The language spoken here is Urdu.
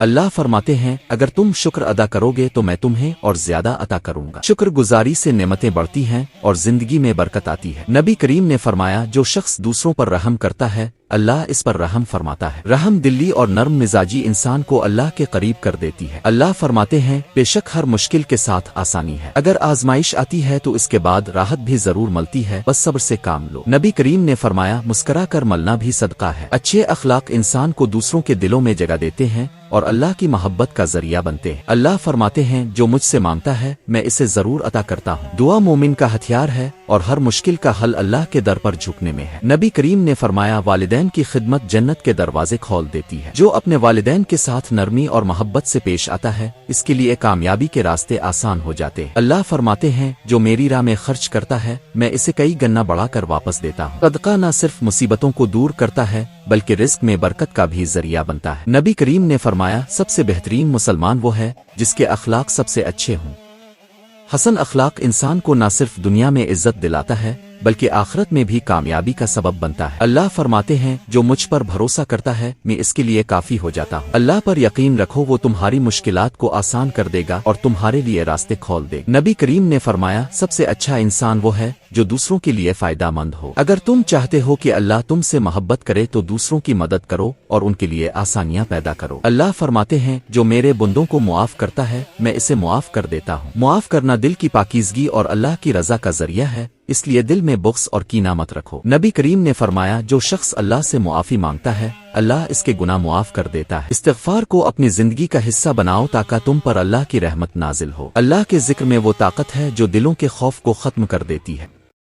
اللہ فرماتے ہیں اگر تم شکر ادا کرو گے تو میں تمہیں اور زیادہ عطا کروں گا۔ شکر گزاری سے نعمتیں بڑھتی ہیں اور زندگی میں برکت آتی ہے۔ نبی کریم نے فرمایا جو شخص دوسروں پر رحم کرتا ہے اللہ اس پر رحم فرماتا ہے۔ رحم دلی اور نرم مزاجی انسان کو اللہ کے قریب کر دیتی ہے۔ اللہ فرماتے ہیں بے شک ہر مشکل کے ساتھ آسانی ہے، اگر آزمائش آتی ہے تو اس کے بعد راحت بھی ضرور ملتی ہے، بس صبر سے کام لو۔ نبی کریم نے فرمایا مسکرا کر ملنا بھی صدقہ ہے۔ اچھے اخلاق انسان کو دوسروں کے دلوں میں جگہ دیتے ہیں اور اللہ کی محبت کا ذریعہ بنتے ہیں۔ اللہ فرماتے ہیں جو مجھ سے مانگتا ہے میں اسے ضرور عطا کرتا ہوں۔ دعا مومن کا ہتھیار ہے اور ہر مشکل کا حل اللہ کے در پر جھکنے میں ہے۔ نبی کریم نے فرمایا والدین کی خدمت جنت کے دروازے کھول دیتی ہے۔ جو اپنے والدین کے ساتھ نرمی اور محبت سے پیش آتا ہے اس کے لیے کامیابی کے راستے آسان ہو جاتے ہیں۔ اللہ فرماتے ہیں جو میری راہ میں خرچ کرتا ہے میں اسے کئی گنا بڑھا کر واپس دیتا ہوں۔ صدقہ نہ صرف مصیبتوں کو دور کرتا ہے بلکہ رزق میں برکت کا بھی ذریعہ بنتا ہے۔ نبی کریم نے فرمایا سب سے بہترین مسلمان وہ ہے جس کے اخلاق سب سے اچھے ہوں۔ حسن اخلاق انسان کو نہ صرف دنیا میں عزت دلاتا ہے بلکہ آخرت میں بھی کامیابی کا سبب بنتا ہے۔ اللہ فرماتے ہیں جو مجھ پر بھروسہ کرتا ہے میں اس کے لیے کافی ہو جاتا ہوں۔ اللہ پر یقین رکھو وہ تمہاری مشکلات کو آسان کر دے گا اور تمہارے لیے راستے کھول دے گا۔ نبی کریم نے فرمایا سب سے اچھا انسان وہ ہے جو دوسروں کے لیے فائدہ مند ہو۔ اگر تم چاہتے ہو کہ اللہ تم سے محبت کرے تو دوسروں کی مدد کرو اور ان کے لیے آسانیاں پیدا کرو۔ اللہ فرماتے ہیں جو میرے بندوں کو معاف کرتا ہے میں اسے معاف کر دیتا ہوں۔ معاف کرنا دل کی پاکیزگی اور اللہ کی رضا کا ذریعہ ہے، اس لیے دل میں بغض اور کینہ مت رکھو۔ نبی کریم نے فرمایا جو شخص اللہ سے معافی مانگتا ہے اللہ اس کے گناہ معاف کر دیتا ہے۔ استغفار کو اپنی زندگی کا حصہ بناؤ تاکہ تم پر اللہ کی رحمت نازل ہو۔ اللہ کے ذکر میں وہ طاقت ہے جو دلوں کے خوف کو ختم کر دیتی ہے۔